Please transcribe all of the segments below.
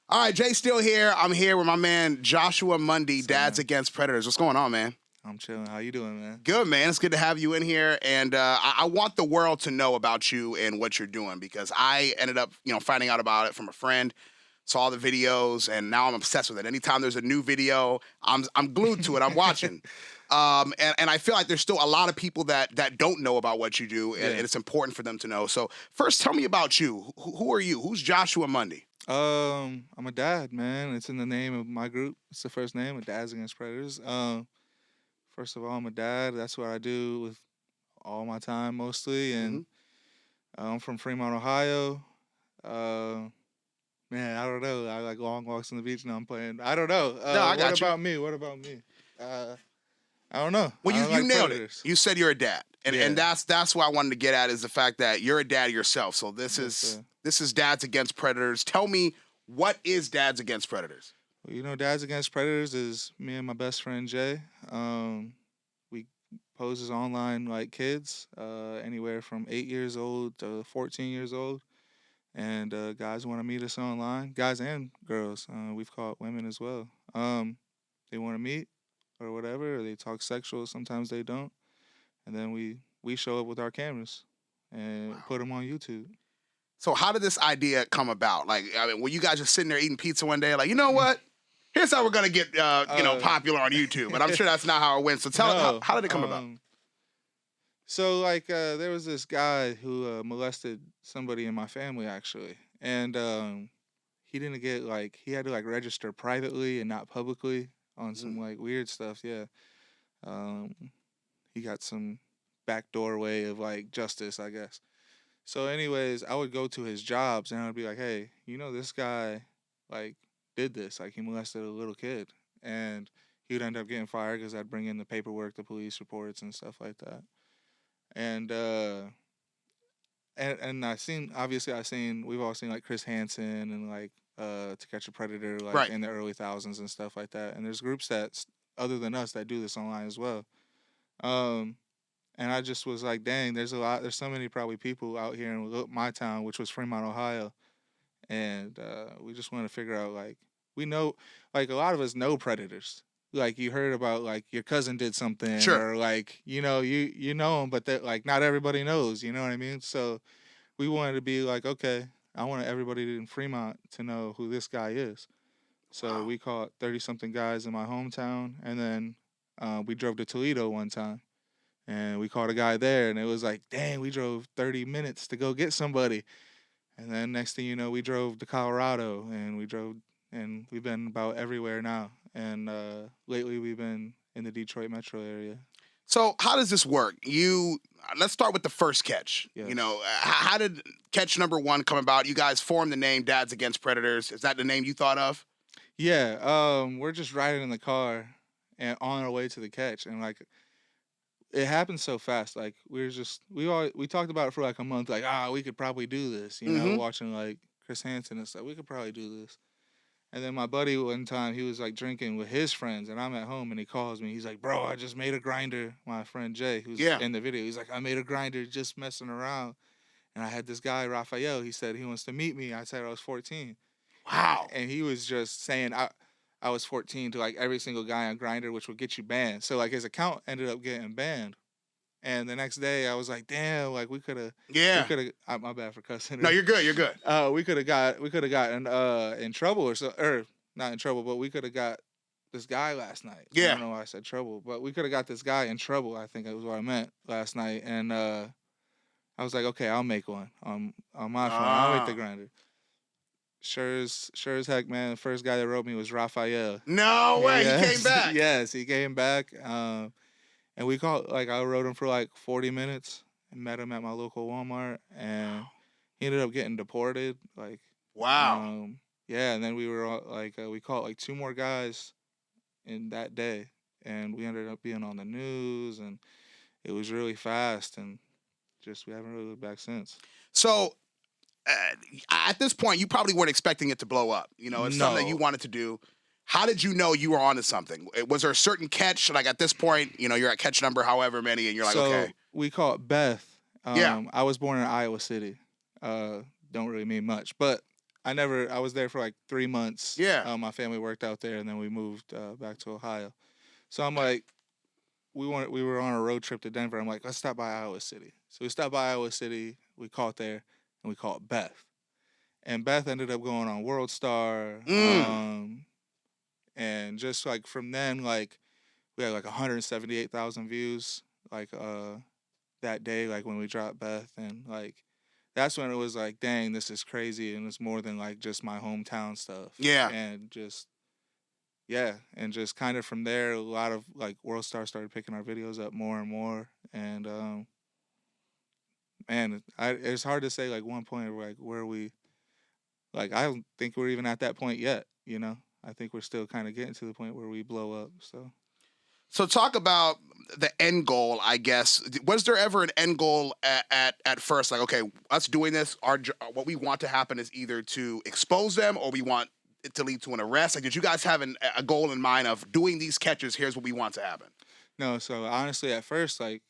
All right, Jay Steele here. I'm here with my man Joshua Mundy, Dads Against Predators. What's going on, man? I'm chilling. How you doing, man? Good, man. It's good to have you in here, and I want the world to know about you and what you're doing because I ended up, finding out about it from a friend. Saw the videos, and now I'm obsessed with it. Anytime there's a new video, I'm glued to it. I'm watching. And I feel like there's still a lot of people that don't know about what you do, and it's important for them to know. So first, tell me about you. Who are you? Who's Joshua Mundy? I'm a dad, man. It's in the name of my group. It's the first name, Dads Against Predators. First of all, I'm a dad. That's what I do with all my time mostly, and I'm from Fremont, Ohio. Man, I don't know. I like long walks on the beach. Now I'm playing. I don't know. No, I got you. What about me? I don't know. Well, you like nailed predators. it. You said you're a dad, and that's what I wanted to get at is the fact that you're a dad yourself. So this is Dads Against Predators. Tell me, what is Dads Against Predators? Well, Dads Against Predators is me and my best friend Jay. We pose as online like kids, anywhere from 8 years old to 14 years old. And guys want to meet us online, guys and girls. We've caught women as well. They want to meet or whatever, or they talk sexual. Sometimes they don't. And then we show up with our cameras and put them on YouTube. So how did this idea come about? Like, I mean, were you guys just sitting there eating pizza one day, like, you know what? Here's how we're gonna get popular on YouTube. But I'm sure that's not how it went. So tell how did it come about? So there was this guy who molested somebody in my family actually, and he didn't get he had to register privately and not publicly on some weird stuff. Yeah, he got some backdoor way of justice, I guess. So anyways, I would go to his jobs and I'd be like, hey, this guy did this, he molested a little kid, and he would end up getting fired because I'd bring in the paperwork, the police reports and stuff like that. And I've seen we've all seen Chris Hansen and To Catch a Predator in the early thousands and stuff like that. And there's groups that other than us that do this online as well. And I just was like, dang, there's so many probably people out here in my town, which was Fremont, Ohio. And we just want to figure out we know a lot of us know predators. You heard about your cousin did something, sure, or you know them, but that not everybody knows. You know what I mean? So we wanted to be okay, I want everybody in Fremont to know who this guy is. So we caught 30-something guys in my hometown, and then we drove to Toledo one time, and we caught a guy there, and it was dang, we drove 30 minutes to go get somebody, and then next thing you know, we drove to Colorado, and we've been about everywhere now. And lately we've been in the Detroit metro area. So how does this work? Let's start with the first catch. Yes. How did catch number one come about? You guys formed the name Dads Against Predators. Is that the name you thought of? Yeah. We're just riding in the car and on our way to the catch, and it happened so fast. We talked about it for a month. We could probably do this. Watching Chris Hansen and stuff. We could probably do this. And then my buddy one time, he was drinking with his friends, and I'm at home, and he calls me. He's like, bro, I just made a grinder. My friend Jay, who's in the video, he's like, I made a grinder just messing around. And I had this guy, Raphael, he said he wants to meet me. I said I was 14. Wow. And he was just saying I was 14 to every single guy on Grindr, which would get you banned. So his account ended up getting banned. And the next day I was like, damn, we could have. Yeah. My bad for cussing. No, you're good. You're good. We could have gotten in trouble or not in trouble, but we could have got this guy last night. Yeah. I don't know why I said trouble, but we could have got this guy in trouble. I think that was what I meant last night. And I was like, okay, I'll make one on my phone. I'll make the grinder. Sure as heck, man. The first guy that wrote me was Raphael. No way. Yes. He came back. Yes, he came back. And we called, I wrote him for 40 minutes and met him at my local Walmart, and he ended up getting deported. Wow. Yeah, and then we were we caught 2 more guys in that day, and we ended up being on the news, and it was really fast, and we haven't really looked back since. So at this point, you probably weren't expecting it to blow up. It's something that you wanted to do. How did you know you were onto something? Was there a certain catch? At this point, you're at catch number however many, and you're okay. We caught Beth. I was born in Iowa City. Don't really mean much, but I was there for like 3 months. Yeah. My family worked out there, and then we moved back to Ohio. So I'm like, we were on a road trip to Denver. I'm like, let's stop by Iowa City. So we stopped by Iowa City. We caught there, and we caught Beth. And Beth ended up going on World Star. And just like from then, like we had like 178,000 views like that day, like when we dropped Beth, and like that's when it was like, dang, this is crazy, and it's more than like just my hometown stuff. Yeah. And just and just kind of from there, a lot of like World Star started picking our videos up more and more, and man, it's hard to say like one point like where we, like I don't think we're even at that point yet, you know. I think we're still kind of getting to the point where we blow up. So talk about the end goal, I guess. Was there ever an end goal at first? Like, okay, us doing this, what we want to happen is either to expose them or we want it to lead to an arrest. Like, did you guys have a goal in mind of doing these catches? Here's what we want to happen. No, so honestly, at first, like,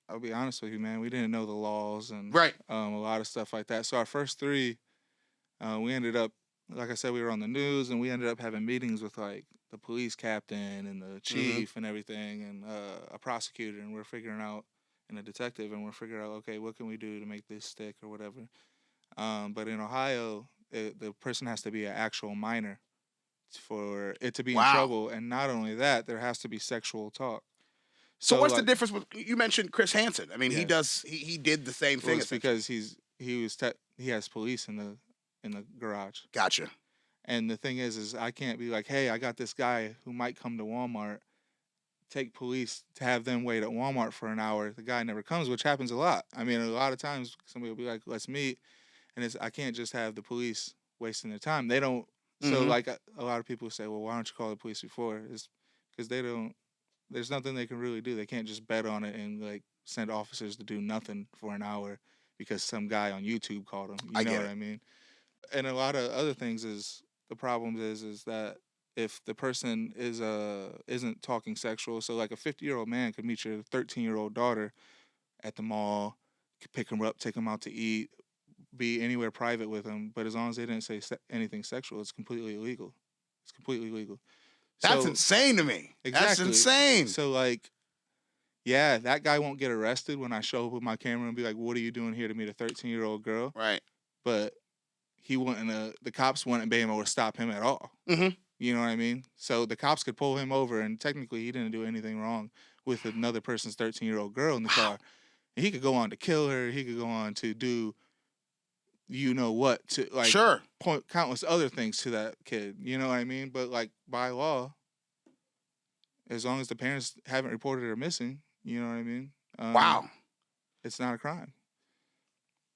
I'll be honest with you, man, we didn't know the laws and right. A lot of stuff like that. So our first 3, we ended up, like I said, we were on the news, and we ended up having meetings with like the police captain and the chief and everything, and a prosecutor, and we're figuring out, and a detective, and we're figuring out, okay, what can we do to make this stick or whatever. But in Ohio, the person has to be an actual minor for it to be in trouble, and not only that, there has to be sexual talk. So what's the difference with, you mentioned Chris Hansen? I mean, he did the same thing. It's because he has police in the garage. Gotcha. And the thing is I can't be like, hey, I got this guy who might come to Walmart, take police to have them wait at Walmart for an hour. The guy never comes, which happens a lot. I mean, a lot of times somebody will be like, let's meet, and I can't just have the police wasting their time. They don't. So like a lot of people say, well, why don't you call the police before? It's because they don't. There's nothing they can really do. They can't just bet on it and like send officers to do nothing for an hour because some guy on YouTube called them. You know what I mean? And a lot of other things is the problem is that if the person isn't talking sexual, so like a 50-year-old man could meet your 13-year-old daughter at the mall, pick them up, take them out to eat, be anywhere private with them, but as long as they didn't say anything sexual, it's completely illegal. It's completely legal. That's insane to me. Exactly. That's insane. So like, yeah, that guy won't get arrested when I show up with my camera and be like, what are you doing here to meet a 13-year-old girl? Right. But the cops wouldn't be able to stop him at all. You know what I mean? So the cops could pull him over, and technically he didn't do anything wrong with another person's 13-year-old girl in the car. And he could go on to kill her. He could go on to do, you know what, to like point countless other things to that kid. You know what I mean? But like by law, as long as the parents haven't reported her missing, you know what I mean? Wow. It's not a crime.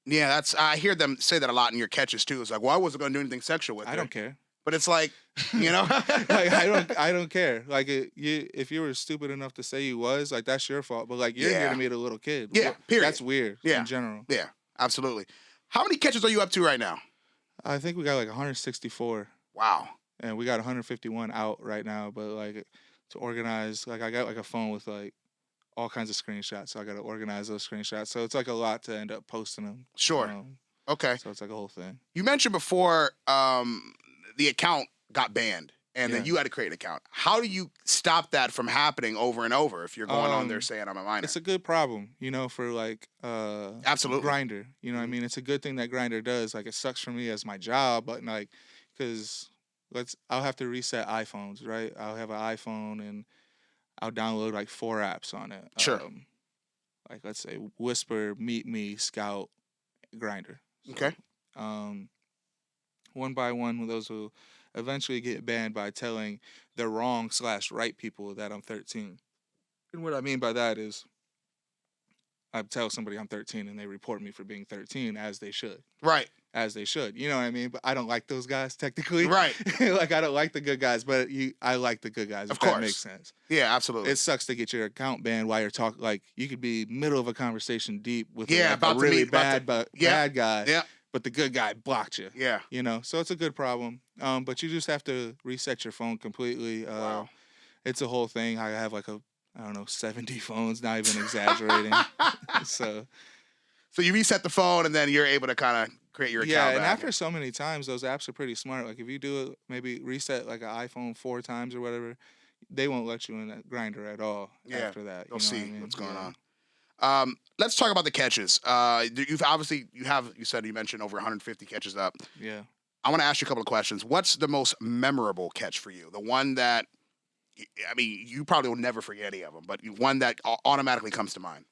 Yeah, I hear them say that a lot in your catches too. It's like, well, I wasn't going to do anything sexual with her. I don't care. But it's like, you know, like I don't care. Like if you were stupid enough to say you was, like that's your fault. But like you're here to meet a little kid. Yeah, period. That's weird. In general. Yeah, absolutely. How many catches are you up to right now? I think we got like 164. Wow. And we got 151 out right now. But like to organize, like I got like a phone with like all kinds of screenshots. So I got to organize those screenshots. So it's like a lot to end up posting them. Sure. Okay. So it's like a whole thing. You mentioned before the account got banned and then you had to create an account. How do you stop that from happening over and over if you're going on there saying I'm a minor? It's a good problem, you know, for like absolutely Grindr. You know what I mean? It's a good thing that Grindr does. Like it sucks for me as my job, but like because I'll have to reset iPhones, right? I'll have an iPhone and I'll download like 4 apps on it. Sure. Like let's say Whisper, Meet Me, Scout, Grindr. So, okay. One by one, those will eventually get banned by telling the wrong/right people that I'm 13. And what I mean by that is I tell somebody I'm 13 and they report me for being 13 as they should. Right. As they should. You know what I mean? But I don't like those guys technically. Right. Like I don't like the good guys, but I like the good guys. Of course. That makes sense. Yeah, absolutely. It sucks to get your account banned while you're talking. Like you could be middle of a conversation deep with a really bad guy. Yeah. But the good guy blocked you. Yeah. You know, so it's a good problem. But you just have to reset your phone completely. Wow. It's a whole thing. I have like 70 phones, not even exaggerating. So you reset the phone and then you're able to kind of create your account Yeah, back. and after so many times, those apps are pretty smart. Like if you do it, maybe reset like an iPhone 4 times or whatever, they won't let you in that grinder at all after that. They'll You know see what I mean? what's going on. Let's talk about the catches. You mentioned over 150 catches up. Yeah. I want to ask you a couple of questions. What's the most memorable catch for you? The one that, I mean, you probably will never forget any of them, but one that automatically comes to mind.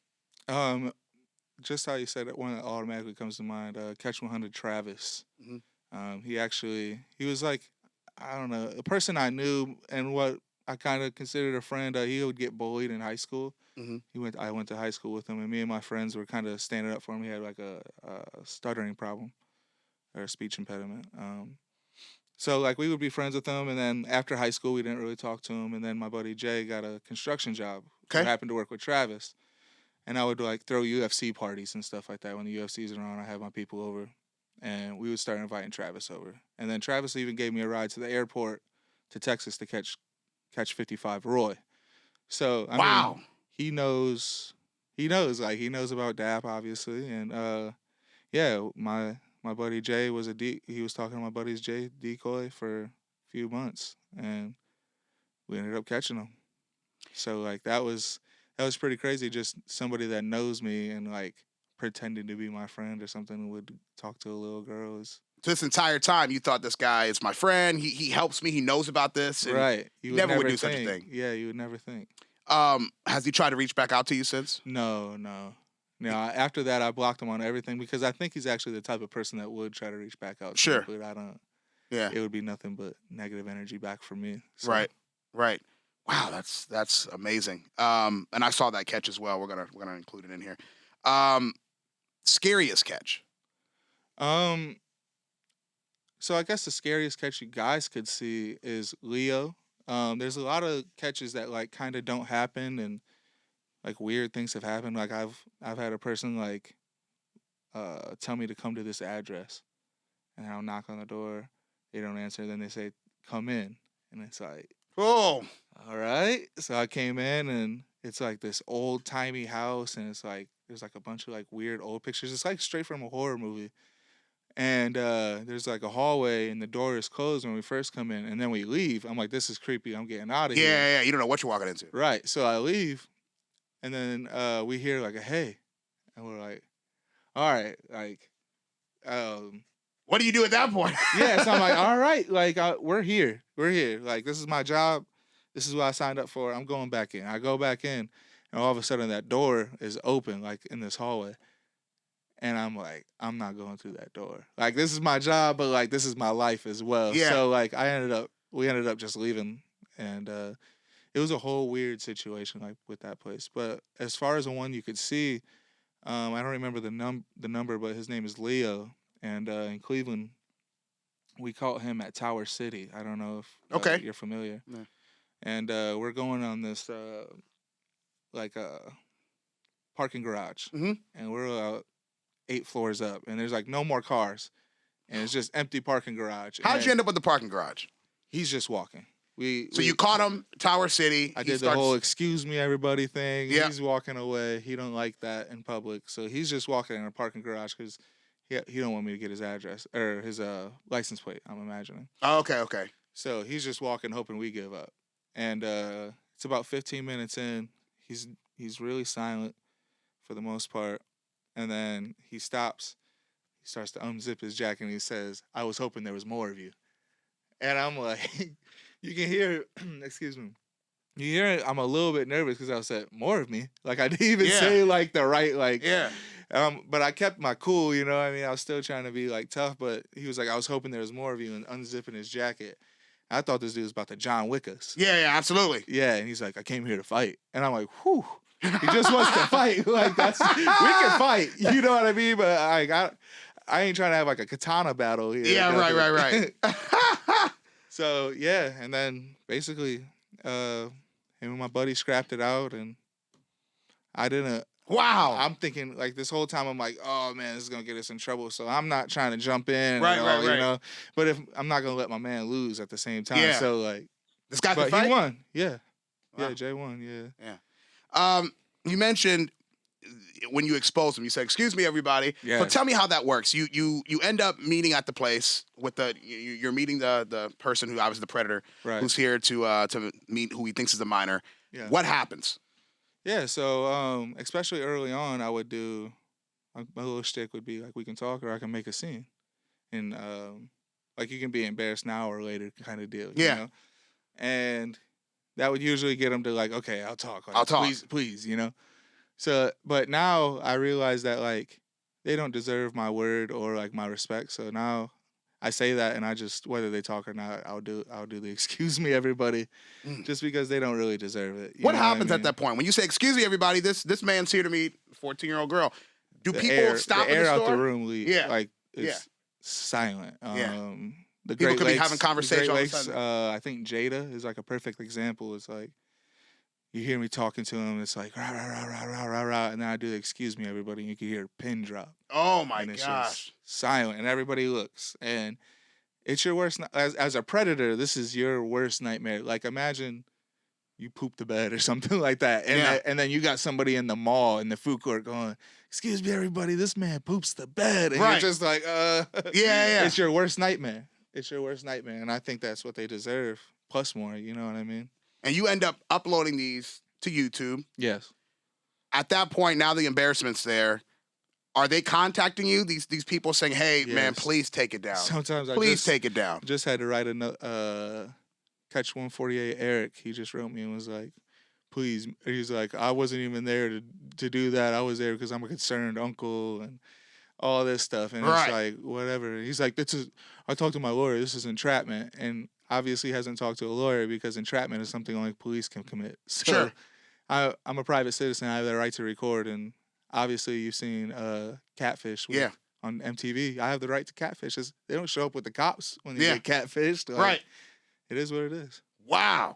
Just how you said it, one that automatically comes to mind. Catch 100 Travis. Mm-hmm. He was like, I don't know, a person I knew and what I kind of considered a friend. He would get bullied in high school. Mm-hmm. I went to high school with him, and me and my friends were kind of standing up for him. He had like a stuttering problem or a speech impediment. So like we would be friends with him, and then after high school we didn't really talk to him. And then my buddy Jay got a construction job. Okay. Who happened to work with Travis, and I would like throw UFC parties and stuff like that when the UFC's around. I have my people over, and we would start inviting Travis over. And then Travis even gave me a ride to the airport to Texas to catch 55 Roy. So I mean, he knows about DAP obviously, and my buddy Jay was he was talking to my buddy's Jay decoy for a few months, and we ended up catching him. So like that was pretty crazy. Just somebody that knows me and like pretending to be my friend or something would talk to a little girl. So this entire time you thought this guy is my friend. He helps me. He knows about this. And right. You never would do such a thing. Yeah, you would never think. Has he tried to reach back out to you since? No. After that, I blocked him on everything because I think he's actually the type of person that would try to reach back out. Sure. To me, but I don't. Yeah. It would be nothing but negative energy back from me. So. Right. Wow, that's amazing. And I saw that catch as well. We're gonna include it in here. Scariest catch. So I guess the scariest catch you guys could see is Leo. There's a lot of catches that like kind of don't happen, and like weird things have happened. Like I've had a person like tell me to come to this address, and I'll knock on the door. They don't answer. Then they say, "Come in," and it's like, oh, all right. So I came in, and it's like this old timey house, and it's like there's like a bunch of like weird old pictures. It's like straight from a horror movie. And there's like a hallway, and the door is closed when we first come in, and then we leave. I'm like, this is creepy. I'm getting out of here. Yeah. You don't know what you're walking into. Right. So I leave, and then we hear like a hey, and we're like, all right, like, what do you do at that point? Yeah. So I'm like, all right, like we're here. Like this is my job. This is what I signed up for. I'm going back in. I go back in, and all of a sudden that door is open, like in this hallway. And I'm like, I'm not going through that door. Like, this is my job, but like, this is my life as well. Yeah. So like, we ended up just leaving, and it was a whole weird situation like with that place. But as far as the one you could see, I don't remember the number, but his name is Leo, and in Cleveland, we caught him at Tower City. I don't know if you're familiar. Yeah. And we're going on this parking garage, and we're 8 floors up, and there's like no more cars, and it's just empty parking garage. How'd you end up with the parking garage? He's just walking. So you caught him, Tower City. I did the whole "excuse me, everybody" thing. Yeah. He's walking away. He don't like that in public, so he's just walking in a parking garage because he don't want me to get his address or his license plate. I'm imagining. Oh, okay. So he's just walking, hoping we give up, and it's about 15 minutes in. He's really silent for the most part. And then he stops. He starts to unzip his jacket, and he says, "I was hoping there was more of you." And I'm like, you can hear, excuse me. You hear it, I'm a little bit nervous because I said, more of me? Like, I didn't even say, like, the right, like. Yeah. But I kept my cool, you know what I mean? I was still trying to be, like, tough, but he was like, "I was hoping there was more of you," and unzipping his jacket. I thought this dude was about to John Wick us. Yeah, absolutely. Yeah, and he's like, "I came here to fight." And I'm like, whew. He just wants to fight. Like we can fight. You know what I mean? But I ain't trying to have like a katana battle here. Yeah, right. So yeah, and then basically, him and my buddy scrapped it out, and I didn't. Wow. I'm thinking like this whole time I'm like, oh man, this is gonna get us in trouble. So I'm not trying to jump in. Right. You know. But if I'm not gonna let my man lose at the same time. Yeah. So like this guy could fight? He won. Yeah. Wow. Yeah, Jay won. Yeah. You mentioned when you expose them, you say, "Excuse me, everybody." So Yes. tell me how that works. You end up meeting at the place with you're meeting the person who obviously the predator Right. who's here to meet who he thinks is the minor. Yeah. What happens? Yeah. So especially early on, I would do my little shtick would be like, we can talk or I can make a scene, and like you can be embarrassed now or later kind of deal. Yeah. You know? And that would usually get them to like, okay, I'll talk. Like, I'll talk. Please, you know. So, but now I realize that like they don't deserve my word or like my respect. So now I say that, and I just, whether they talk or not, I'll do the excuse me, everybody, just because they don't really deserve it. What happens at that point when you say, "Excuse me, everybody"? This man's here to meet a 14-year-old girl. Do people stop the in air the store? out the room? Like it's Yeah. silent. People The Great could Lakes, be having conversation The all of Great a Lakes, sudden. I think Jada is like a perfect example. It's like you hear me talking to him. It's like rah rah rah rah rah rah rah, and then I do the excuse me, everybody, and you can hear a pin drop. Oh my and it's gosh! Just silent, and everybody looks, and it's your worst. As a predator, this is your worst nightmare. Like imagine you poop the bed or something like that, and and then you got somebody in the mall in the food court going, "Excuse me, everybody, this man poops the bed," and you're just like, yeah. It's your worst nightmare. It's your worst nightmare, and I think that's what they deserve, plus more. You know what I mean? And you end up uploading these to YouTube. Yes. At that point, now the embarrassment's there. Are they contacting you? These people saying, "Hey, man, please take it down. Sometimes please take it down." Just had to write a Catch 148 Eric. He just wrote me and was like, "Please." He's like, "I wasn't even there to do that. I was there because I'm a concerned uncle and all this stuff." And it's like, whatever. He's like, I talked to my lawyer. This is entrapment. And obviously hasn't talked to a lawyer because entrapment is something only police can commit. So Sure. I'm a private citizen. I have the right to record. And obviously you've seen Catfish on MTV. I have the right to catfish. They don't show up with the cops when they get catfished. Like, it is what it is. Wow.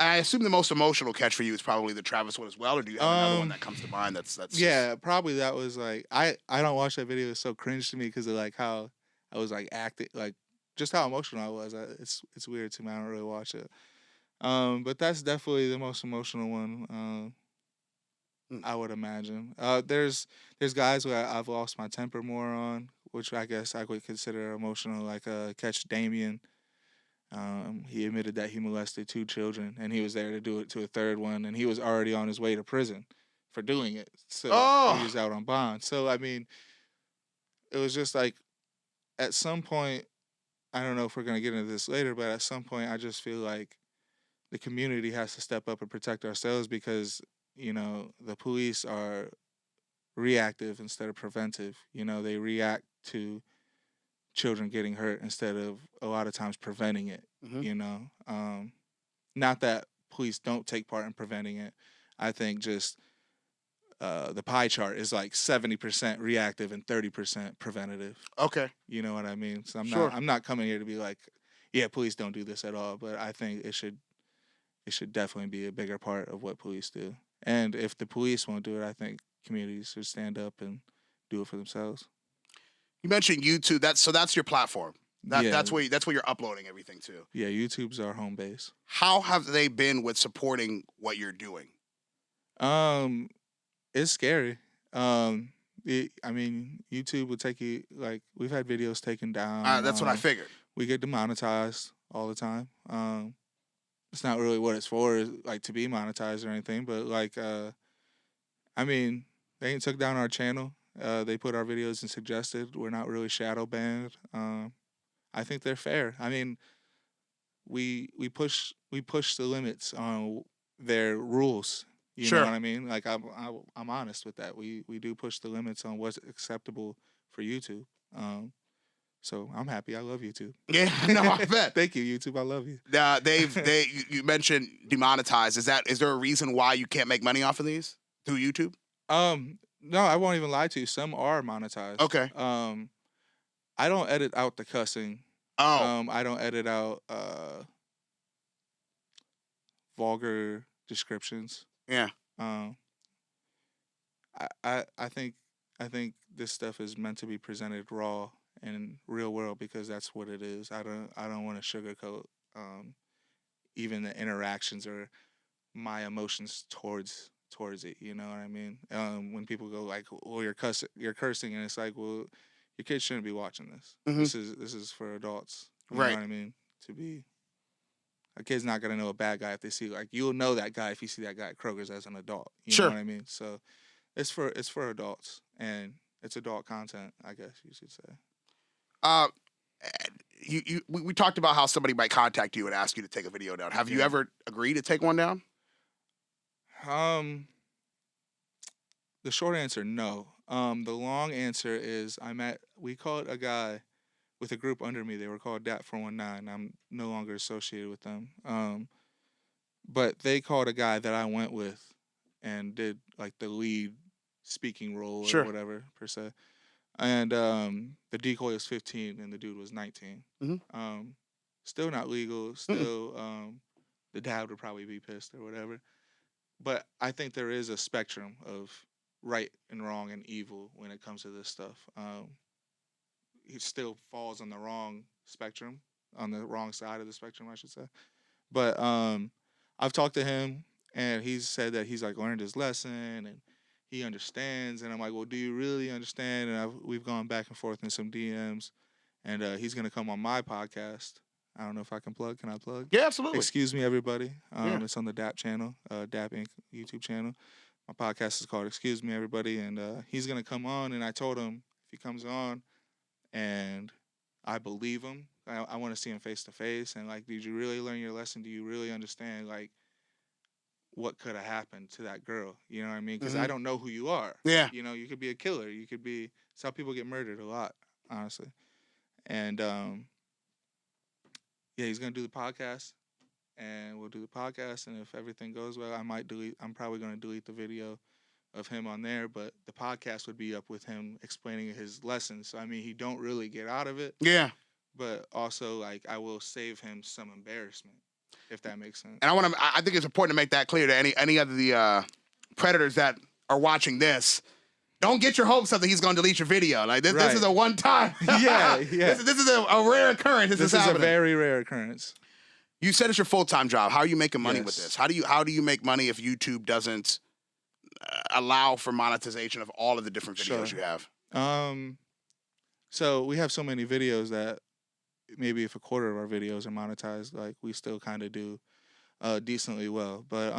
I assume the most emotional catch for you is probably the Travis one as well, or do you have another one that comes to mind that's yeah, probably that was like I don't watch that video. It's so cringe to me because of like how I was like acting, like just how emotional I was. It's weird to me. I don't really watch it. But that's definitely the most emotional one. I would imagine. There's guys where I've lost my temper more on, which I guess I would consider emotional, like Catch Damien. He admitted that he molested 2 children, and he was there to do it to a third one, and he was already on his way to prison for doing it. So he was out on bond. So I mean, it was just like, at some point, I don't know if we're gonna get into this later, but at some point, I just feel like the community has to step up and protect ourselves because the police are reactive instead of preventive. They react to children getting hurt instead of a lot of times preventing it. Not that police don't take part in preventing it. I think just the pie chart is like 70% reactive and 30% preventative. Okay. You know what I mean? So I'm not coming here to be like, yeah, police don't do this at all, but I think it should definitely be a bigger part of what police do. And if the police won't do it, I think communities should stand up and do it for themselves. You mentioned YouTube. That's your platform. That's where you're uploading everything to. Yeah, YouTube's our home base. How have they been with supporting what you're doing? It's scary. I mean, YouTube would take you, like, we've had videos taken down. That's what I figured. We get demonetized all the time. It's not really what it's for, like, to be monetized or anything, but like, I mean, they ain't took down our channel. They put our videos in suggested. We're not really shadow banned. I think they're fair. I mean, we push the limits on their rules. You know what I mean? Like I'm honest with that. We do push the limits on what's acceptable for YouTube. So I'm happy. I love YouTube. Yeah, no, I bet. Thank you, YouTube. I love you. You mentioned demonetized. Is there a reason why you can't make money off of these through YouTube? No, I won't even lie to you. Some are monetized. Okay. I don't edit out the cussing. I don't edit out vulgar descriptions. Yeah. I think this stuff is meant to be presented raw and real world because that's what it is. I don't want to sugarcoat even the interactions or my emotions towards towards it. You know what I mean? When people go like, "Well, you're cursing," and it's like, "Well, your kids shouldn't be watching this. Mhm. This is for adults." You Right. know what I mean? To be a kid's not gonna know a bad guy if they see like you'll know that guy if you see that guy at Kroger's as an adult. You Sure. know what I mean? So it's for adults and it's adult content, I guess you should say. Uh, we talked about how somebody might contact you and ask you to take a video down. Have you Yeah. ever agreed to take one down? The short answer, no. The long answer is we called a guy with a group under me. They were called DAP 419. I'm no longer associated with them. But they called a guy that I went with and did like the lead speaking role or Sure. whatever per se. And the decoy was 15 and the dude was 19. Mhm. Still not legal. Still, the dad would probably be pissed or whatever. But I think there is a spectrum of right and wrong and evil when it comes to this stuff. He still falls on the wrong spectrum, on the wrong side of the spectrum, I should say. But I've talked to him, and he's said that he's like learned his lesson and he understands. And I'm like, well, do you really understand? And we've gone back and forth in some DMs, and he's gonna come on my podcast. I don't know if I can plug. Can I plug? Yeah, absolutely. Excuse me, everybody. Yeah. It's on the DAP channel, DAP Inc. YouTube channel. My podcast is called Excuse Me, Everybody, and he's gonna come on. And I told him if he comes on, and I believe him, I want to see him face to face. And like, did you really learn your lesson? Do you really understand like what could have happened to that girl? You know what I mean? Because I don't know who you are. Yeah. You know, you could be a killer. You could be. It's how people get murdered a lot, honestly. And yeah, he's gonna do the podcast, and we'll do the podcast. And if everything goes well, I'm probably gonna delete the video of him on there, but the podcast would be up with him explaining his lessons. So I mean, he don't really get out of it. Yeah. But also, like, I will save him some embarrassment, if that makes sense. And I think it's important to make that clear to any of the predators that are watching this. Don't get your hopes up that he's going to delete your video. Like this is a one time. Yeah. This is a rare occurrence. This is a very rare occurrence. You said it's your full-time job. How are you making money with Yes. this? How do you make money if YouTube doesn't allow for monetization of all of the different videos you have? So we have so many videos that maybe if a quarter of our videos are monetized, like we still kind of do decently well. But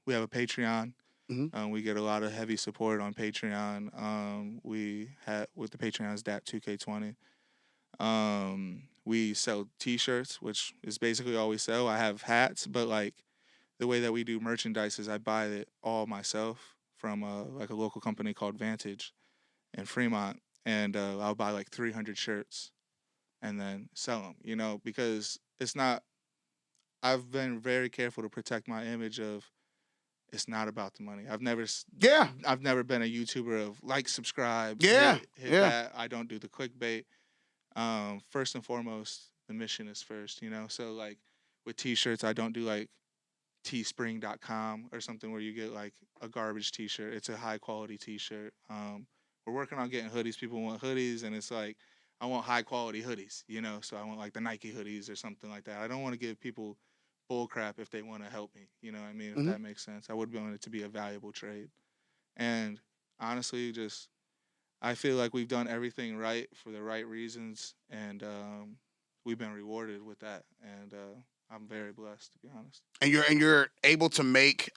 we have a Patreon. We get a lot of heavy support on Patreon. We had with the Patreon's DAP 2K20. We sell T-shirts, which is basically all we sell. I have hats, but like the way that we do merchandise is I buy it all myself from like a local company called Vantage in Fremont, and I'll buy like 300 shirts and then sell them. You know, because it's not. I've been very careful to protect my image of. It's not about the money. I've never been a YouTuber of like, subscribe, hit that. I don't do the clickbait. First and foremost, the mission is first, you know? So like with T-shirts, I don't do like teespring.com or something where you get like a garbage T-shirt. It's a high quality T-shirt. We're working on getting hoodies. People want hoodies, and it's like, I want high quality hoodies, you know? So I want like the Nike hoodies or something like that. I don't want to give people bull crap if they want to help me, you know what I mean? If that makes sense. I would want it to be a valuable trade. And honestly, just I feel like we've done everything right for the right reasons, and we've been rewarded with that. And I'm very blessed, to be honest. And you're able to make,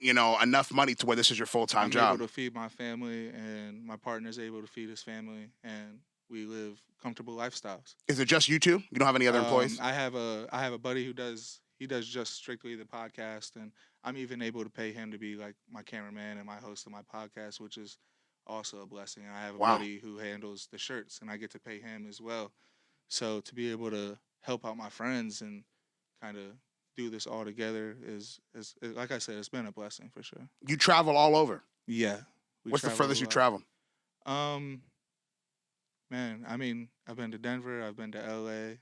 you know, enough money to where this is your full-time job. I'm able to feed my family, and my partner's able to feed his family, and we live comfortable lifestyles. Is it just you two? You don't have any other employees? I have a buddy who does just strictly the podcast, and I'm even able to pay him to be like my cameraman and my host of my podcast, which is also a blessing. And I have a buddy who handles the shirts, and I get to pay him as well. So to be able to help out my friends and kind of do this all together is like I said, it's been a blessing for sure. You travel all over. Yeah. What's the furthest you travel? Man, I mean, I've been to Denver. I've been to L.A.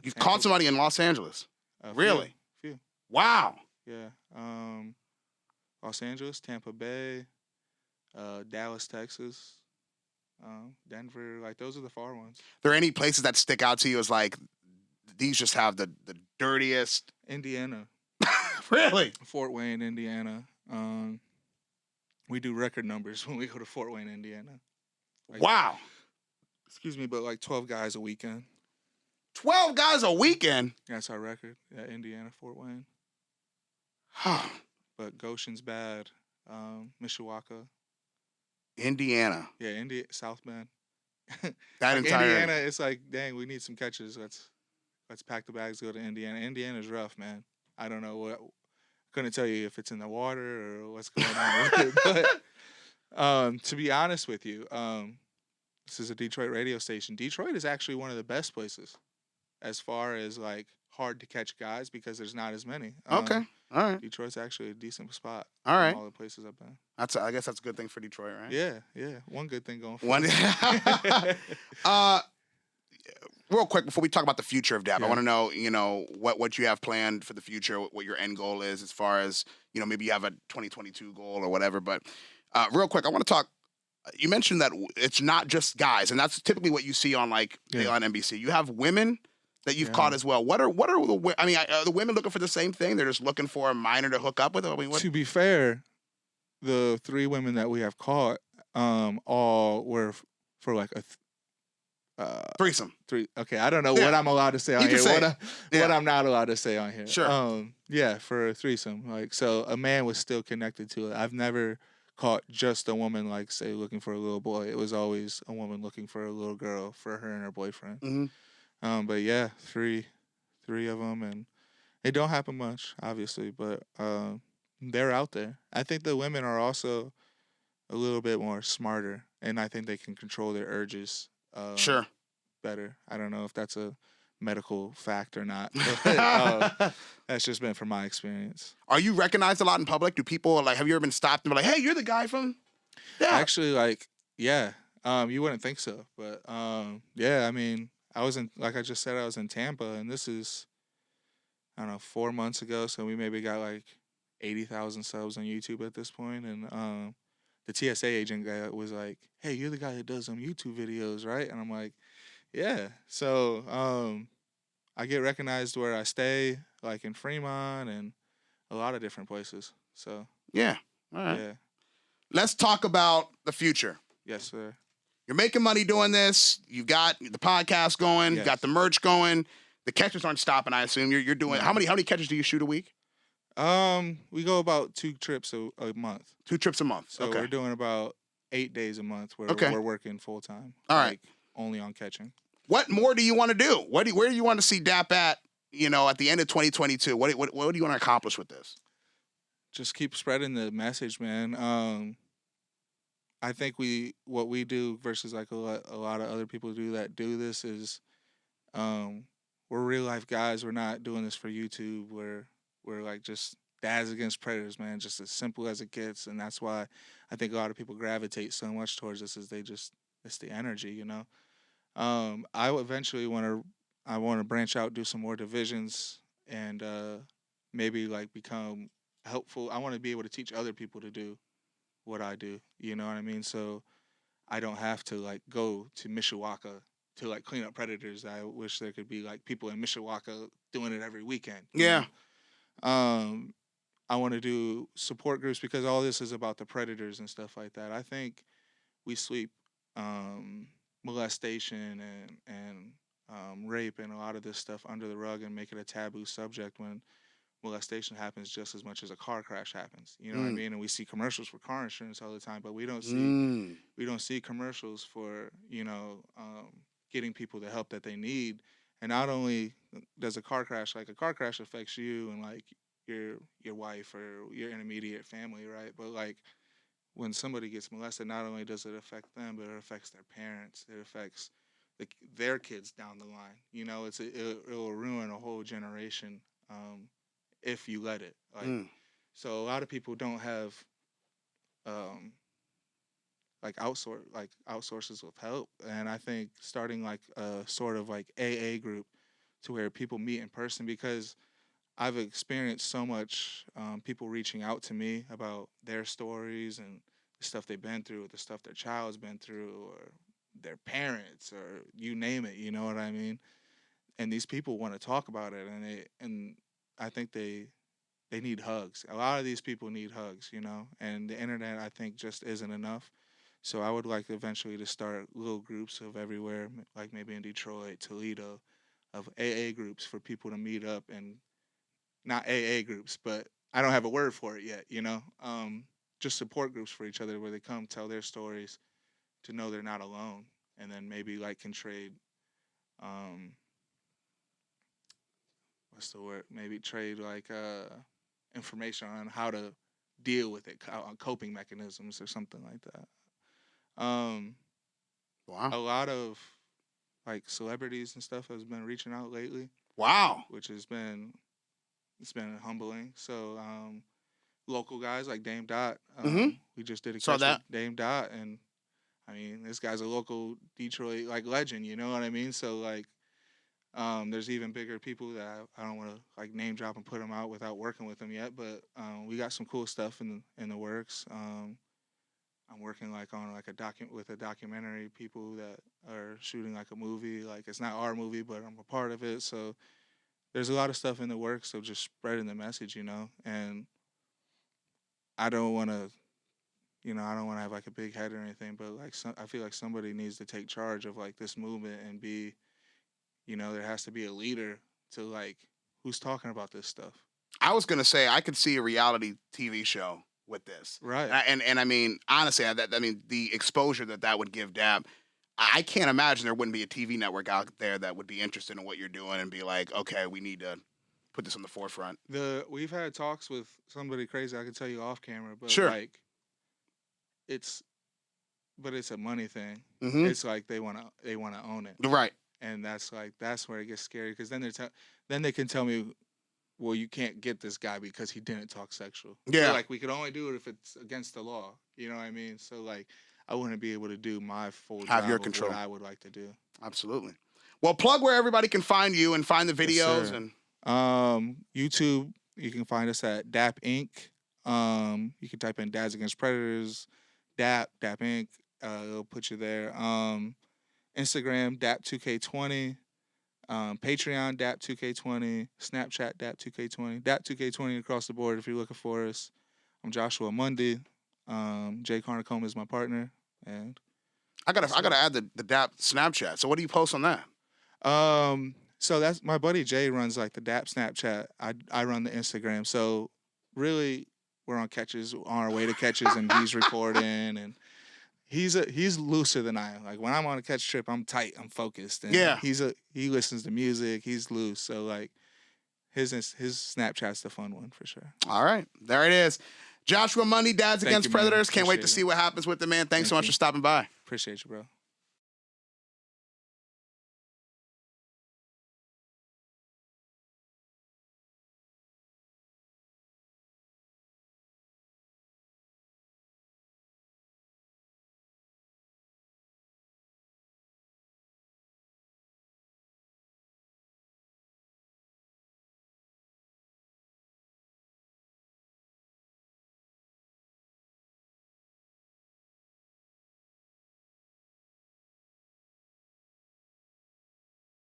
You've caught somebody in Los Angeles. Really? Few. Wow. Yeah. Los Angeles, Tampa Bay, Dallas, Texas, Denver. Like, those are the far ones. There any places that stick out to you as like, these just have the dirtiest? Indiana. Really? Fort Wayne, Indiana. We do record numbers when we go to Fort Wayne, Indiana. Like, wow. Excuse me, but like 12 guys a weekend. 12 guys a weekend? That's our record at Indiana, Fort Wayne. But Goshen's bad. Mishawaka. Indiana. Yeah, South Bend. That like entire Indiana, it's like, dang, we need some catches. Let's pack the bags, go to Indiana. Indiana's rough, man. I don't know what. Couldn't tell you if it's in the water or what's going on with it. But to be honest with you, this is a Detroit radio station. Detroit is actually one of the best places as far as like hard to catch guys because there's not as many. Okay. All right. Detroit's actually a decent spot. All right. All the places I've been. I guess that's a good thing for Detroit, right? Yeah. One good thing going for One. Real quick before we talk about the future of DAP, I want to know, what you have planned for the future, what your end goal is as far as, maybe you have a 2022 goal or whatever. But real quick, I want to talk. You mentioned that it's not just guys, and that's typically what you see on like on NBC. You have women that you've caught as well. What are the women looking for the same thing? They're just looking for a minor to hook up with. I mean, To be fair, the 3 women that we have caught, all were for like a threesome. Okay, I don't know what I'm allowed to say on here. What I'm not allowed to say on here. Sure. For a threesome. Like, so a man was still connected to it. I've never caught just a woman, like, say, looking for a little boy. It was always a woman looking for a little girl for her and her boyfriend. Mm-hmm. But yeah, three of them, and it don't happen much, obviously, but they're out there. I think the women are also a little bit more smarter, and I think they can control their urges. Sure. Better. I don't know if that's a medical fact or not. But, that's just been from my experience. Are you recognized a lot in public? Do people have you ever been stopped and be like, "Hey, you're the guy from?" Yeah. Actually, yeah. You wouldn't think so, but yeah. I mean, I was like I just said, I was in Tampa, and this is, I don't know, 4 months ago. So we maybe got like 80,000 subs on YouTube at this point, and the TSA agent guy was like, "Hey, you're the guy that does some YouTube videos, right?" And I'm like, "Yeah." So I get recognized where I stay, like in Fremont and a lot of different places. So yeah, all right. Yeah. Let's talk about the future. Yes, sir. You're making money doing this. You've got the podcast going. You've got the merch going. The catches aren't stopping. I assume you're doing. No. How many catches do you shoot a week? We go about 2 trips a month. 2 trips a month. So okay. We're doing about 8 days a month where we're working full time. All right. Only on catching. What more do you want to do? Where do you want to see DAP at? At the end of 2022. What do you want to accomplish with this? Just keep spreading the message, man. I think what we do versus like a lot of other people that do this is, we're real life guys. We're not doing this for YouTube. We're like just dads against predators, man. Just as simple as it gets, and that's why I think a lot of people gravitate so much towards this. Is it's the energy, I eventually want to branch out, do some more divisions, and maybe like become helpful. I want to be able to teach other people to do what I do. You know what I mean? So I don't have to like go to Mishawaka to like clean up predators. I wish there could be like people in Mishawaka doing it every weekend. Yeah. I want to do support groups because all this is about the predators and stuff like that. I think we sweep molestation and rape and a lot of this stuff under the rug and make it a taboo subject when molestation happens just as much as a car crash happens. You know what I mean? And we see commercials for car insurance all the time, but we don't see commercials for getting people the help that they need. And not only does a car crash affects you and like your wife or your intermediate family, right? But like when somebody gets molested, not only does it affect them, but it affects their parents. It affects their kids down the line. It will ruin a whole generation if you let it. So a lot of people don't have outsources of help, and I think starting like a sort of like AA group to where people meet in person, because I've experienced so much people reaching out to me about their stories and the stuff they've been through, the stuff their child's been through, or their parents, or you name it. You know what I mean? And these people want to talk about it, and I think they they need hugs. A lot of these people need hugs, you know, and the internet, I think, just isn't enough. So I would like eventually to start little groups of everywhere, like maybe in Detroit, Toledo, of AA groups for people to meet up, and not AA groups, but I don't have a word for it yet, you know. Just support groups for each other where they come tell their stories to know they're not alone, and then maybe like can trade, um, what's the word? Maybe trade like information on how to deal with it, on coping mechanisms or something like that. Wow. A lot of like celebrities and stuff has been reaching out lately, Wow. which has been humbling. So local guys like Dame Dot, Mm-hmm. we just did a Saw catch with that. Dame Dot, and I mean this guy's a local Detroit like legend. You know what I mean? So like there's even bigger people that I don't want to like name drop and put them out without working with them yet, but we got some cool stuff in the works. I'm working like on like with a documentary people that are shooting like a movie. Like it's not our movie, but I'm a part of it. So there's a lot of stuff in the works. So just spreading the message, you know. And I don't want to, you know, I don't want to have like a big head or anything, but like I feel like somebody needs to take charge of like this movement and be, you know, there has to be a leader to like who's talking about this stuff. I was gonna say I could see a reality TV show with this, Right. and I mean honestly, I mean the exposure that would give DAP. I can't imagine there wouldn't be a TV network out there that would be interested in what you're doing and be like, okay, we need to put this on the forefront. We've had talks with somebody crazy I could tell you off camera, but Sure. like it's it's a money thing. Mm-hmm. It's like they want to own it. Right. And that's where it gets scary because then they can tell me, well, you can't get this guy because he didn't talk sexual. Yeah. So, like we could only do it if it's against the law. You know what I mean? So like I wouldn't be able to do my full Have job your of control. what I would like to do. Absolutely. Well, plug where everybody can find you and find the videos. Yes, and YouTube, you can find us at DAP Inc. You can type in Dads Against Predators, DAP Inc. It'll put you there. Instagram DAP2K20, Patreon DAP2K20, Snapchat DAP2K20, DAP2K20 across the board if you're looking for us. I'm Joshua Mundy. Jay Carnicombe is my partner, and I gotta add the DAP Snapchat. So what do you post on that? So that's my buddy Jay runs like the DAP Snapchat. I run the Instagram. So really, we're on our way to catches, and he's recording, and he's looser than I am. Like when I'm on a catch trip, I'm tight, I'm focused, and Yeah. he listens to music, he's loose. So like his Snapchat's the fun one for sure. All right, there it is. Joshua Mundy, Dads Thank Against you, man. Predators. Can't wait to Appreciate see it. what happens with the man. Thanks so Thank much you. for stopping by. Appreciate you, bro.